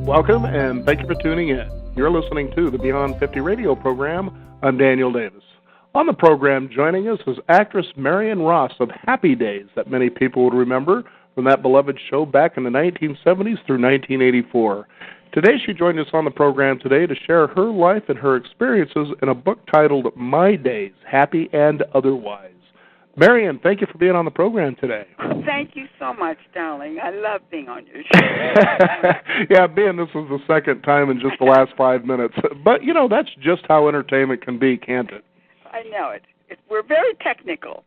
Welcome, and thank you for tuning in. You're listening to the Beyond 50 radio program. I'm Daniel Davis. On the program, joining us is actress Marion Ross of Happy Days that many people would remember from that beloved show back in the 1970s through 1984. Today, she joined us on the program today to share her life and her experiences in a book titled My Days, Happy and Otherwise. Marion, thank you for being on the program today. Thank you so much, darling. I love being on your show. Yeah, being this was the second time in just the last 5 minutes. But, you know, that's just how entertainment can be, can't it? I know it. We're very technical.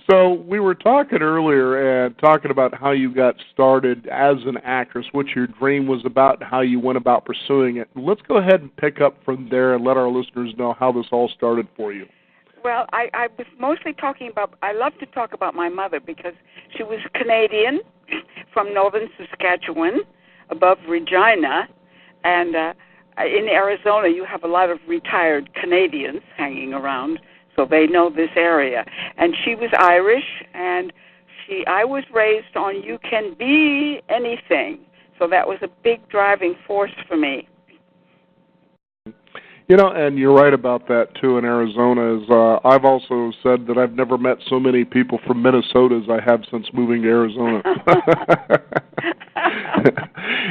So we were talking earlier and talking about how you got started as an actress, what your dream was about, and how you went about pursuing it. Let's go ahead and pick up from there and let our listeners know how this all started for you. Well, I was mostly talking about, I love to talk about my mother because she was Canadian from northern Saskatchewan, above Regina, and in Arizona you have a lot of retired Canadians hanging around, so they know this area. And she was Irish, and I was raised on you can be anything, so that was a big driving force for me. You know, and you're right about that, too, in Arizona. I've also said that I've never met so many people from Minnesota as I have since moving to Arizona.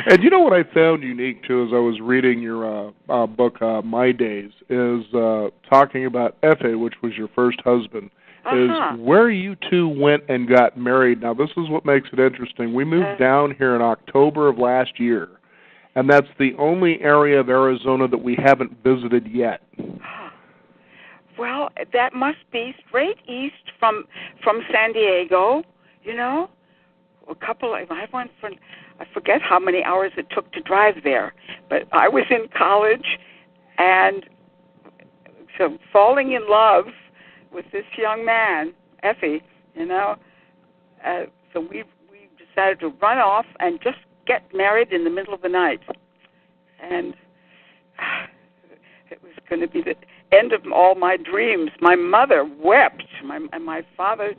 And you know what I found unique, too, as I was reading your book, My Days, is talking about Efe, which was your first husband, is where you two went and got married. Now, this is what makes it interesting. We moved down here in October of last year. And that's the only area of Arizona that we haven't visited yet. Well, that must be straight east from San Diego, you know. I forget how many hours it took to drive there. But I was in college, and so falling in love with this young man, Effie, you know. So we decided to run off and just get married in the middle of the night, and it was going to be the end of all my dreams. My mother wept. My father,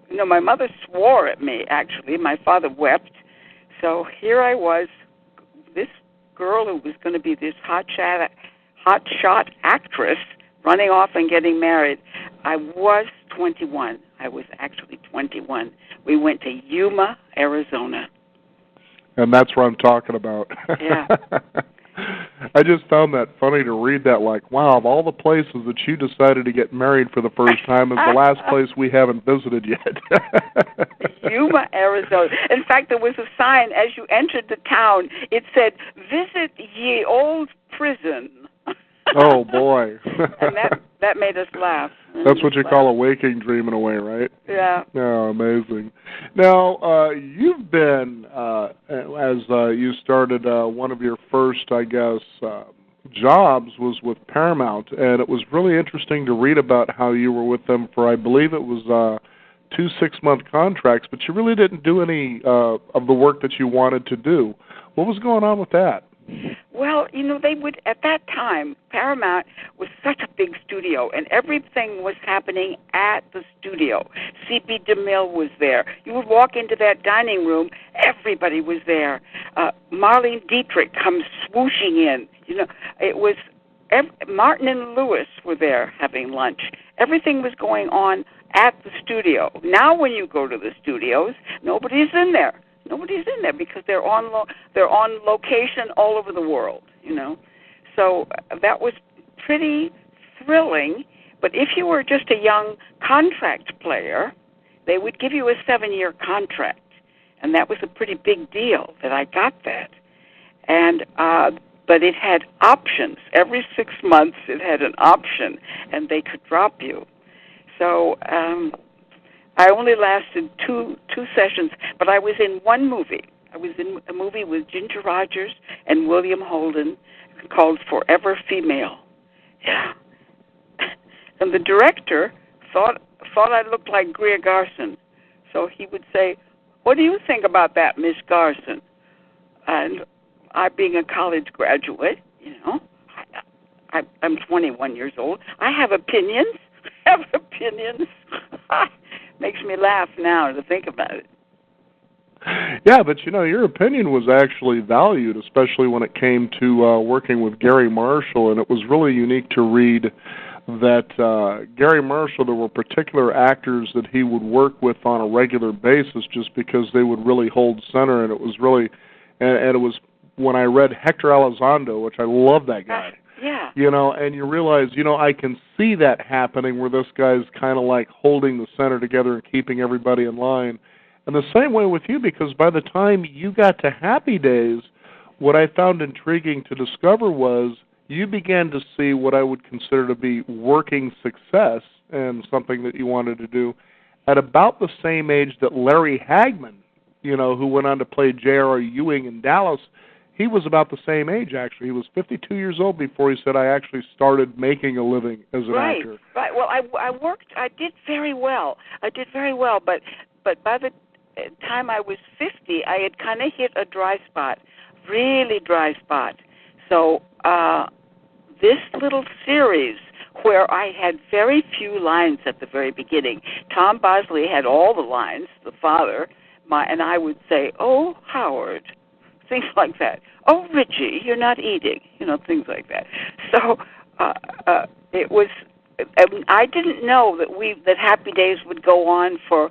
my mother swore at me. Actually, my father wept. So here I was, this girl who was going to be this hotshot actress, running off and getting married. I was 21. I was actually 21. We went to Yuma, Arizona. And that's what I'm talking about. Yeah. I just found that funny to read that, like, wow, of all the places that you decided to get married for the first time is the last place we haven't visited yet. Yuma, Arizona. In fact, there was a sign as you entered the town. It said, "Visit ye old prison." Oh, boy. And that made us laugh. That's what you call a waking dream in a way, right? Yeah. Oh, amazing. Now, you've been, as you started one of your first, I guess, jobs was with Paramount, and it was really interesting to read about how you were with them for, I believe it was 2 6-month contracts, but you really didn't do any of the work that you wanted to do. What was going on with that? Well, you know, they would, at that time, Paramount was such a big studio, and everything was happening at the studio. C.B. DeMille was there. You would walk into that dining room, everybody was there. Marlene Dietrich comes swooshing in. You know, it was, Martin and Lewis were there having lunch. Everything was going on at the studio. Now when you go to the studios, nobody's in there. Nobody's in there because they're on location all over the world, you know. So that was pretty thrilling. But if you were just a young contract player, they would give you a 7-year contract, and that was a pretty big deal that I got that. And but it had options. Every 6 months, it had an option, and they could drop you. So. I only lasted two sessions, but I was in one movie. I was in a movie with Ginger Rogers and William Holden called Forever Female. Yeah. And the director thought I looked like Greer Garson. So he would say, "What do you think about that, Miss Garson?" And I, being a college graduate, you know, I'm 21 years old. I have opinions. Makes me laugh now to think about it. Yeah, but your opinion was actually valued, especially when it came to working with Gary Marshall, and it was really unique to read that Gary Marshall, there were particular actors that he would work with on a regular basis just because they would really hold center, and it was really, and it was when I read Hector Elizondo, which I love that guy. Yeah. And you realize, I can see that happening where this guy's kind of like holding the center together and keeping everybody in line. And the same way with you, because by the time you got to Happy Days, what I found intriguing to discover was you began to see what I would consider to be working success and something that you wanted to do at about the same age that Larry Hagman, who went on to play J.R.R. Ewing in Dallas, he was about the same age, actually. He was 52 years old before he said, I actually started making a living as an actor. Right. Well, I did very well. But by the time I was 50, I had kind of hit a dry spot, really dry spot. So this little series where I had very few lines at the very beginning, Tom Bosley had all the lines, the father, and I would say, oh, Howard, things like that. Oh, Richie, you're not eating, things like that. So it was. I didn't know that Happy Days would go on for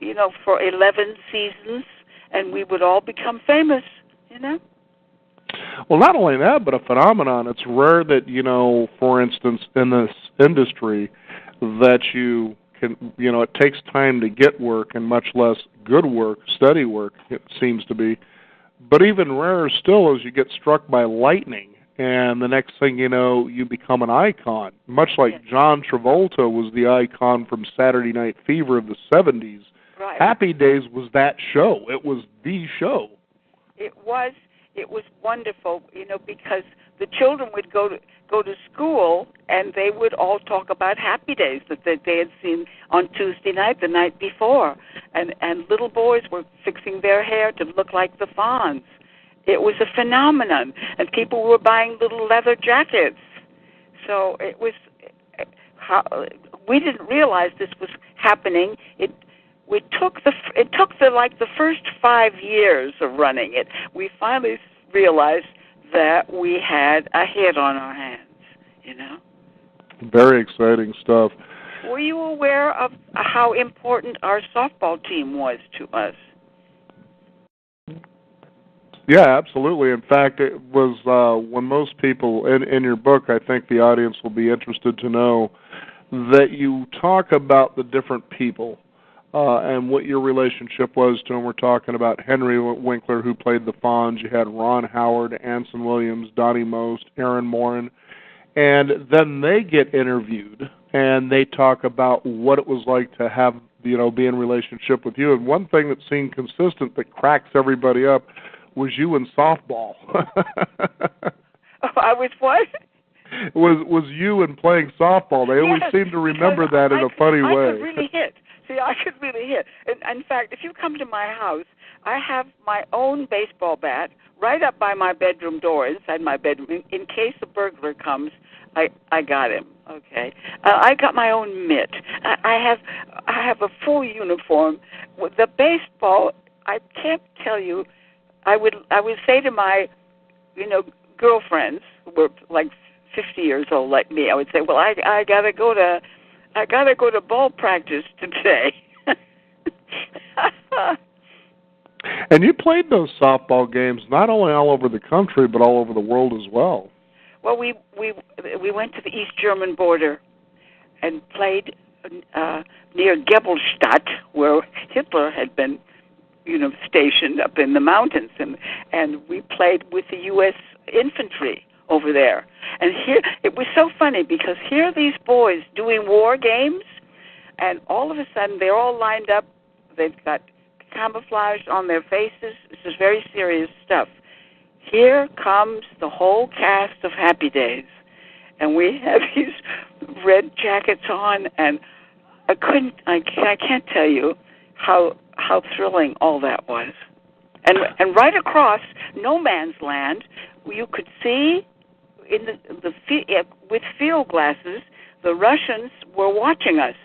11 seasons, and we would all become famous. Well, not only that, but a phenomenon. It's rare that for instance, in this industry, that you can, it takes time to get work, and much less good work, steady work. It seems to be. But even rarer still is you get struck by lightning, and the next thing you know, you become an icon. Much like John Travolta was the icon from Saturday Night Fever of the 70s. Right. Happy Days was that show. It was the show. It was wonderful, because the children would go to school and they would all talk about Happy Days that they had seen on Tuesday night, the night before, and little boys were fixing their hair to look like the Fonz. It was a phenomenon, and people were buying little leather jackets. So it was. We didn't realize this was happening. It took the first 5 years of running it. We finally realized that we had a hit on our hands, Very exciting stuff. Were you aware of how important our softball team was to us? Yeah, absolutely. In fact, it was when most people, in your book, I think the audience will be interested to know that you talk about the different people and what your relationship was to them. We're talking about Henry Winkler, who played the Fonz. You had Ron Howard, Anson Williams, Donnie Most, Aaron Morin. And then they get interviewed, and they talk about what it was like to have, be in relationship with you. And one thing that seemed consistent that cracks everybody up was you in softball. I was what? Was you in playing softball. They always seem to remember that in a funny way. I could really hit. See, I could really hit. In fact, if you come to my house, I have my own baseball bat right up by my bedroom door, inside my bedroom. In case a burglar comes, I got him. Okay, I got my own mitt. I have a full uniform. With the baseball, I can't tell you. I would say to my, girlfriends who were like 50 years old like me, I would say, well, I gotta go to ball practice today. And you played those softball games not only all over the country but all over the world as well. Well, we went to the East German border and played near Gebelstadt, where Hitler had been, stationed up in the mountains, and we played with the U.S. infantry over there. And here, it was so funny because here are these boys doing war games, and all of a sudden they're all lined up. They've got camouflage on their faces. This is very serious stuff. Here comes the whole cast of Happy Days, and we have these red jackets on, and I can't tell you how thrilling all that was. And right across no man's land, you could see in with field glasses, the Russians were watching us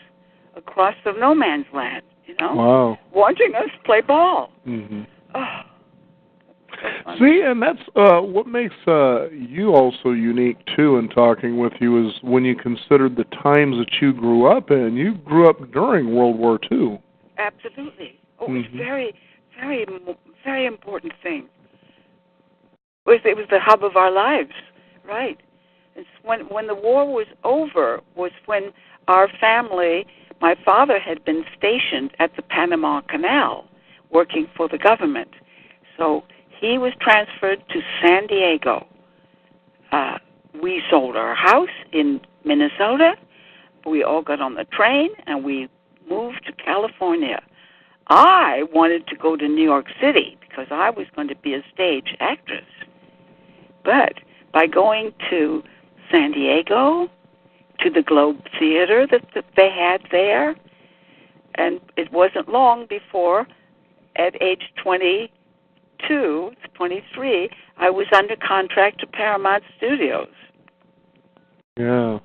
across the no man's land. Wow. watching us play ball. Mm-hmm. Oh, so fun. See, and that's what makes you also unique, too, in talking with you, is when you consider the times that you grew up in. You grew up during World War II. Absolutely. Oh, it was very, very, very important thing. It was the hub of our lives, right? It's when the war was over was when our family, my father had been stationed at the Panama Canal working for the government. So he was transferred to San Diego. We sold our house in Minnesota. We all got on the train and we moved to California. I wanted to go to New York City because I was going to be a stage actress. But by going to San Diego, to the Globe Theater that they had there, and it wasn't long before, at age 22, 23, I was under contract to Paramount Studios. Yeah.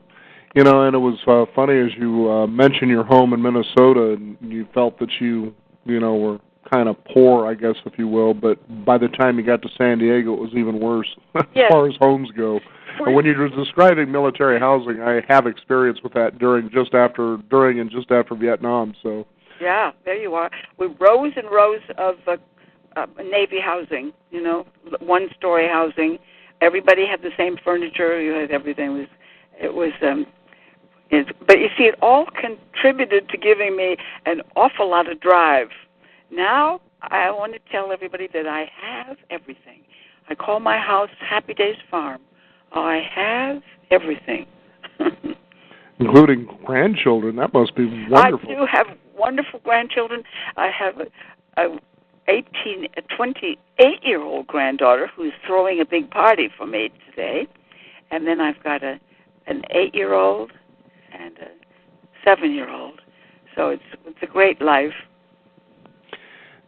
And it was funny as you mentioned your home in Minnesota, and you felt that you were kind of poor, I guess, if you will, but by the time you got to San Diego, it was even worse as far as homes go. And when you were describing military housing, I have experience with that during and just after Vietnam. So yeah, there you are. With rows and rows of Navy housing, one-story housing. Everybody had the same furniture. You had everything. But you see, it all contributed to giving me an awful lot of drive. Now, I want to tell everybody that I have everything. I call my house Happy Days Farm. I have everything. Including grandchildren. That must be wonderful. I do have wonderful grandchildren. I have a 28-year-old granddaughter who's throwing a big party for me today. And then I've got an 8-year-old and a 7-year-old. So it's a great life.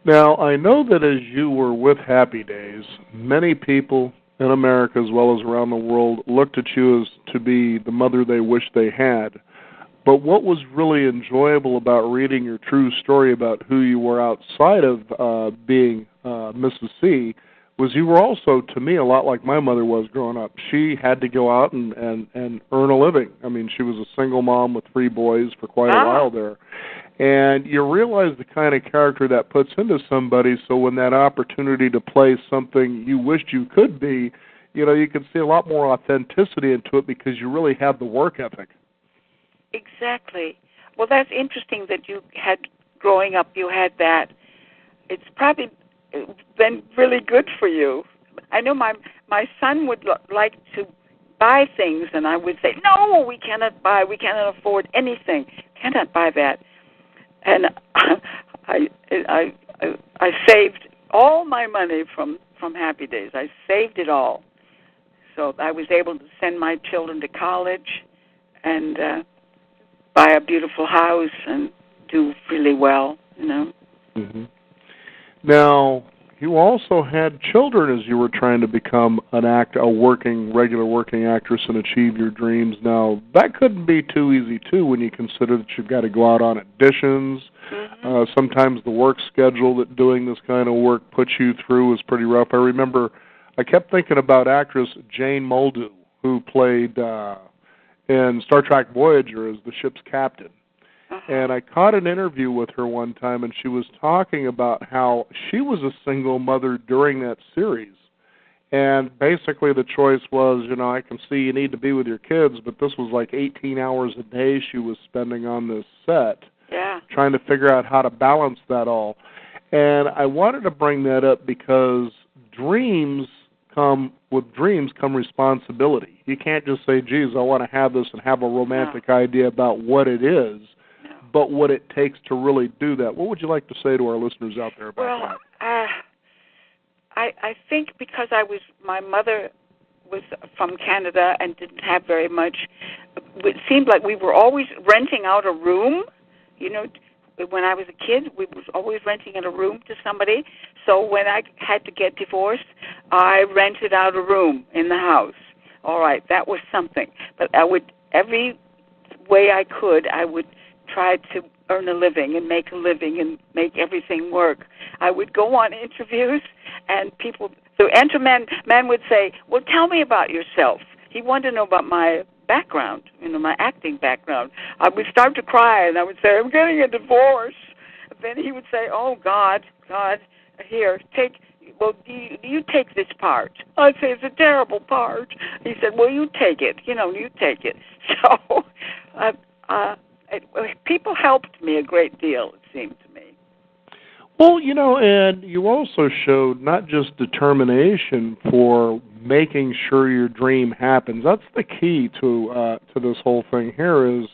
Now, I know that as you were with Happy Days, many people in America as well as around the world looked at you as to be the mother they wished they had. But what was really enjoyable about reading your true story about who you were outside of being Mrs. C was you were also, to me, a lot like my mother was growing up. She had to go out and earn a living. I mean, she was a single mom with 3 boys for quite a while there. And you realize the kind of character that puts into somebody, so when that opportunity to play something you wished you could be, you can see a lot more authenticity into it because you really have the work ethic. Exactly. Well, that's interesting that you had, growing up, you had that. It's probably been really good for you. I know my son would like to buy things, and I would say, no, we cannot afford anything. Cannot buy that. And I saved all my money from Happy Days. I saved it all. So I was able to send my children to college and buy a beautiful house and do really well, Mm-hmm. Now, you also had children as you were trying to become a regular working actress and achieve your dreams. Now, that couldn't be too easy, too, when you consider that you've got to go out on auditions. Mm-hmm. Sometimes the work schedule that doing this kind of work puts you through was pretty rough. I remember I kept thinking about actress Jane Muldoon, who played in Star Trek Voyager as the ship's captain. And I caught an interview with her one time, and she was talking about how she was a single mother during that series. And basically the choice was, I can see you need to be with your kids, but this was like 18 hours a day she was spending on this set, trying to figure out how to balance that all. And I wanted to bring that up because with dreams come responsibility. You can't just say, geez, I want to have this and have a romantic idea about what it is. But what it takes to really do that. What would you like to say to our listeners out there about that? I think because my mother was from Canada and didn't have very much, it seemed like we were always renting out a room. When I was a kid, we was always renting out a room to somebody. So when I had to get divorced, I rented out a room in the house. All right, that was something. But every way I could, I would try to earn a living and make a living and make everything work. I would go on interviews, and the man would say, well, tell me about yourself. He wanted to know about my background, my acting background. I would start to cry, and I would say, I'm getting a divorce. Then he would say, oh, God, here, do you take this part? I'd say, it's a terrible part. He said, well, you take it. You take it. So people helped me a great deal, it seemed to me. Well, and you also showed not just determination for making sure your dream happens. That's the key to this whole thing here, is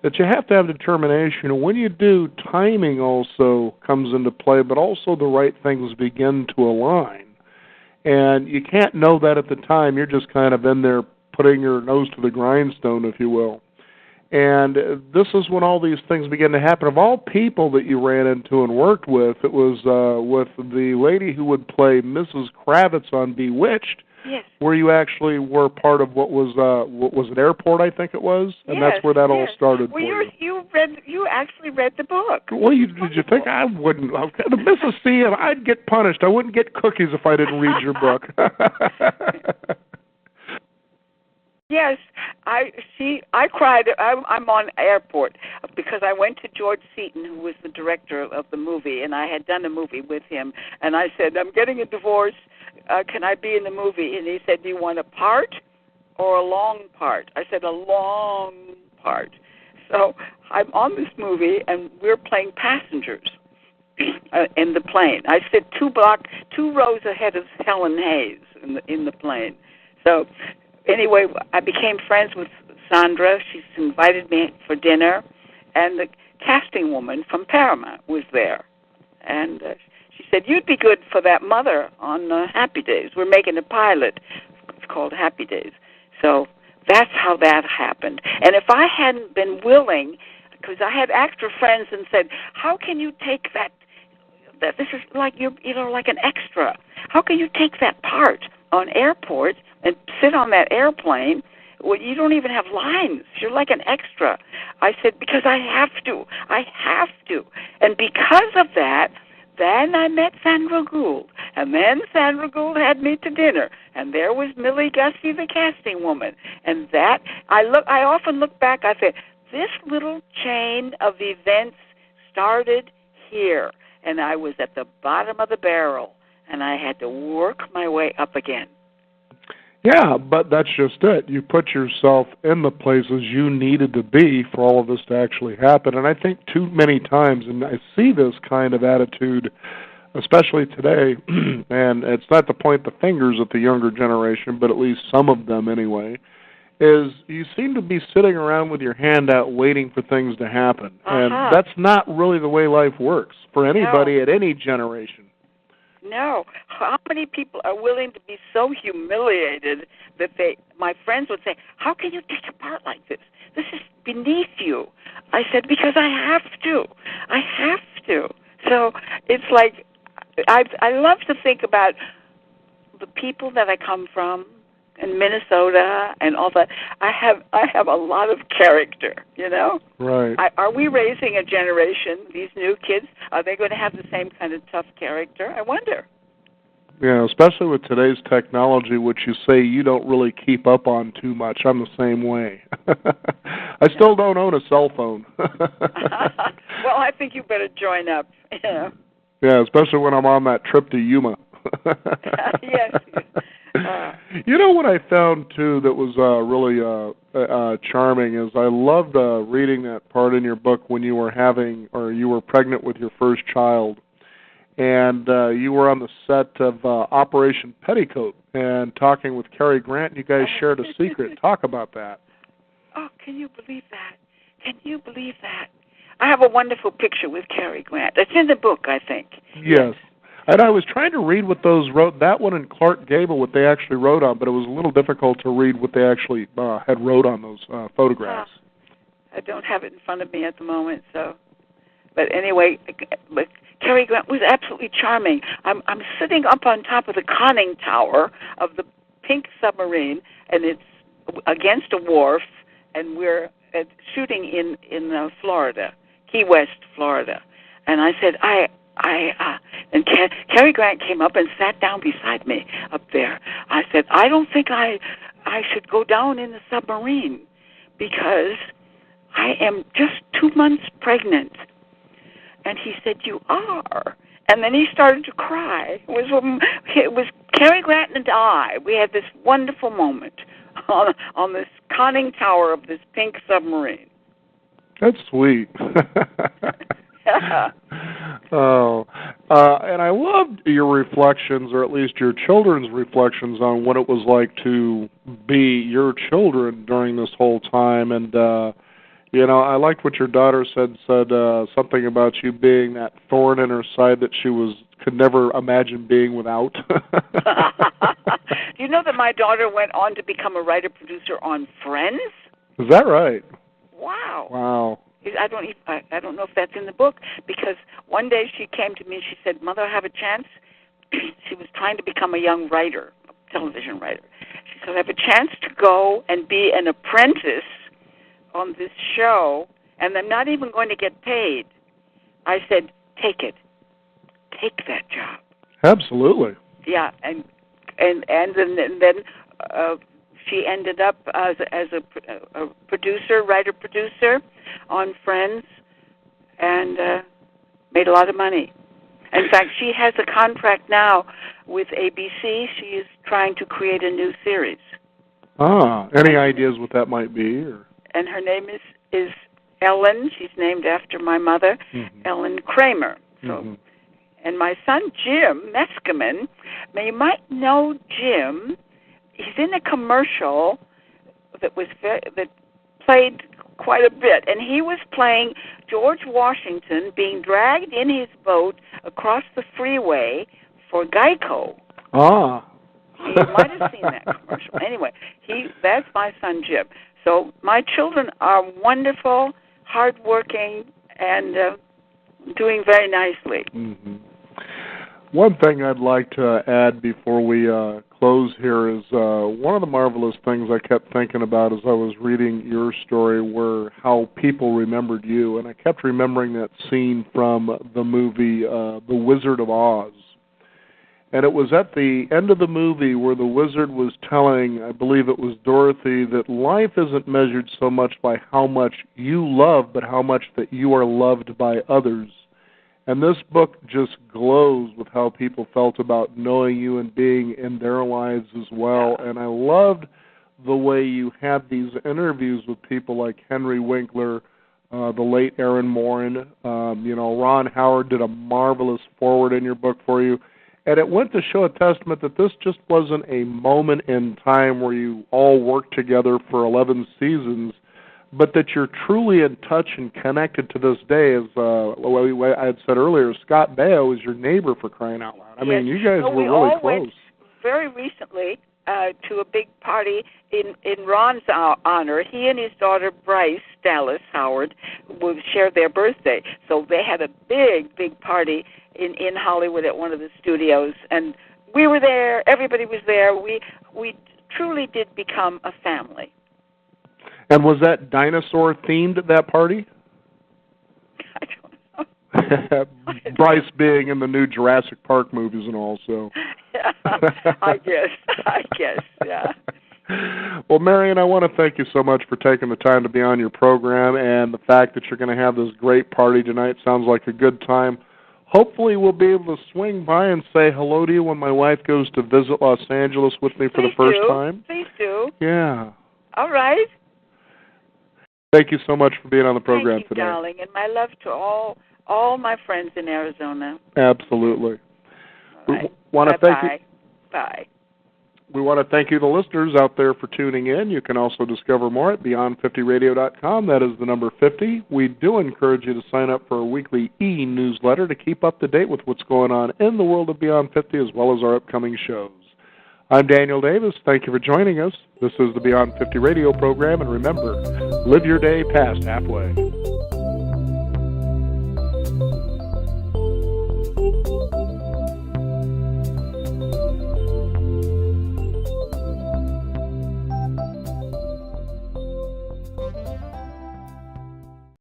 that you have to have determination. And when you do, timing also comes into play, but also the right things begin to align. And you can't know that at the time. You're just kind of in there putting your nose to the grindstone, if you will. And this is when all these things begin to happen. Of all people that you ran into and worked with, it was with the lady who would play Mrs. Kravitz on Bewitched, yes, where you actually were part of what was an airport, I think it was, and yes, that's where that all started. Well, for you actually read the book. Well, did you think I wouldn't? Mrs. C, I'd get punished. I wouldn't get cookies if I didn't read your book. Yes, I cried. I'm on airport because I went to George Seaton, who was the director of the movie, and I had done a movie with him. And I said, I'm getting a divorce. Can I be in the movie? And he said, do you want a part or a long part? I said, a long part. So I'm on this movie, and we're playing passengers in the plane. I sit 2 rows ahead of Helen Hayes in the plane. So anyway, I became friends with Sandra. She's invited me for dinner, and the casting woman from Paramount was there. And she said, you'd be good for that mother on Happy Days. We're making a pilot. It's called Happy Days. So that's how that happened. And if I hadn't been willing, because I had actor friends and said, how can you take that this is like like an extra. How can you take that part on airports and sit on that airplane when you don't even have lines? You're like an extra. I said, because I have to. And because of that, then I met Sandra Gould. And then Sandra Gould had me to dinner. And there was Millie Gussie, the casting woman. And that, I often look back, I say, this little chain of events started here. And I was at the bottom of the barrel. And I had to work my way up again. Yeah, but that's just it. You put yourself in the places you needed to be for all of this to actually happen. And I think too many times, and I see this kind of attitude, especially today, and it's not to point the fingers at the younger generation, but at least some of them anyway, is you seem to be sitting around with your hand out waiting for things to happen. And that's not really the way life works for anybody at any generation. No. How many people are willing to be so humiliated that my friends would say, how can you take a part like this? This is beneath you. I said, because I have to. So it's like, I love to think about the people that I come from in Minnesota and all that. I have a lot of character, Right. Are we raising a generation, these new kids, are they going to have the same kind of tough character? I wonder. Yeah, especially with today's technology, which you say you don't really keep up on too much. I'm the same way. I still don't own a cell phone. Well, I think you better join up. Yeah, especially when I'm on that trip to Yuma. Yes. What I found, too, that was really charming is I loved reading that part in your book when you were pregnant with your first child. And you were on the set of Operation Petticoat and talking with Cary Grant. You guys shared a secret. Talk about that. Oh, can you believe that? I have a wonderful picture with Cary Grant. It's in the book, I think. Yes. And I was trying to read what those wrote, that one and Clark Gable, what they actually wrote on, but it was a little difficult to read what they actually had wrote on those photographs. I don't have it in front of me at the moment, so. But anyway, Cary Grant was absolutely charming. I'm sitting up on top of the conning tower of the pink submarine, and it's against a wharf, and we're shooting in Florida, Key West, Florida. And I said, and Cary Grant came up and sat down beside me up there. I said, I don't think I should go down in the submarine because I am just 2 months pregnant. And he said, you are. And then he started to cry. It was Cary Grant and I. We had this wonderful moment on this conning tower of this pink submarine. That's sweet. Yeah. And I loved your reflections, or at least your children's reflections, on what it was like to be your children during this whole time. And, I liked what your daughter said something about you being that thorn in her side that she could never imagine being without. Do you know that my daughter went on to become a writer-producer on Friends? Is that right? Wow. Wow. I don't know if that's in the book, because one day she came to me and she said, Mother, I have a chance. She was trying to become a young writer, a television writer. She said, I have a chance to go and be an apprentice on this show, and I'm not even going to get paid. I said, take it. Take that job. Absolutely. Yeah, and then she ended up as a producer, writer-producer on Friends, and made a lot of money. In fact, she has a contract now with ABC. She is trying to create a new series. Any ideas what that might be? Or? And her name is Ellen. She's named after my mother, Ellen Kramer. So, and my son Jim Meskimen, you might know Jim. He's in a commercial that played quite a bit, and he was playing George Washington being dragged in his boat across the freeway for Geico. You might have seen that commercial. Anyway, that's my son Jim. So my children are wonderful, hardworking, and doing very nicely. One thing I'd like to add before we close here is one of the marvelous things I kept thinking about as I was reading your story were how people remembered you. And I kept remembering that scene from the movie The Wizard of Oz. And it was at the end of the movie where the wizard was telling, I believe it was Dorothy, that life isn't measured so much by how much you love, but how much that you are loved by others. And this book just glows with how people felt about knowing you and being in their lives as well. And I loved the way you had these interviews with people like Henry Winkler, the late Aaron Morin. Ron Howard did a marvelous foreword in your book for you. And it went to show a testament that this just wasn't a moment in time where you all worked together for 11 seasons, but that you're truly in touch and connected to this day. As I had said earlier, Scott Baio is your neighbor, for crying out loud. I mean, you guys were really close. Went very recently to a big party in Ron's honor. He and his daughter Bryce Dallas Howard shared their birthday, so they had a big party in Hollywood at one of the studios, and we were there. Everybody was there. We truly did become a family. And was that dinosaur themed at that party? I don't know. Bryce being in the new Jurassic Park movies and all, so. Yeah, I guess, yeah. Well, Marion, I want to thank you so much for taking the time to be on your program, and the fact that you're going to have this great party tonight sounds like a good time. Hopefully we'll be able to swing by and say hello to you when my wife goes to visit Los Angeles with me for the first time. Please do. Yeah. All right. Thank you so much for being on the program today. Thank you, darling, and my love to all my friends in Arizona. Absolutely. All right. We want to thank you. Bye. We want to thank you, the listeners out there, for tuning in. You can also discover more at Beyond50Radio.com. That is the number 50. We do encourage you to sign up for a weekly e-newsletter to keep up to date with what's going on in the world of Beyond 50 as well as our upcoming shows. I'm Daniel Davis. Thank you for joining us. This is the Beyond 50 radio program, and remember, live your day past halfway.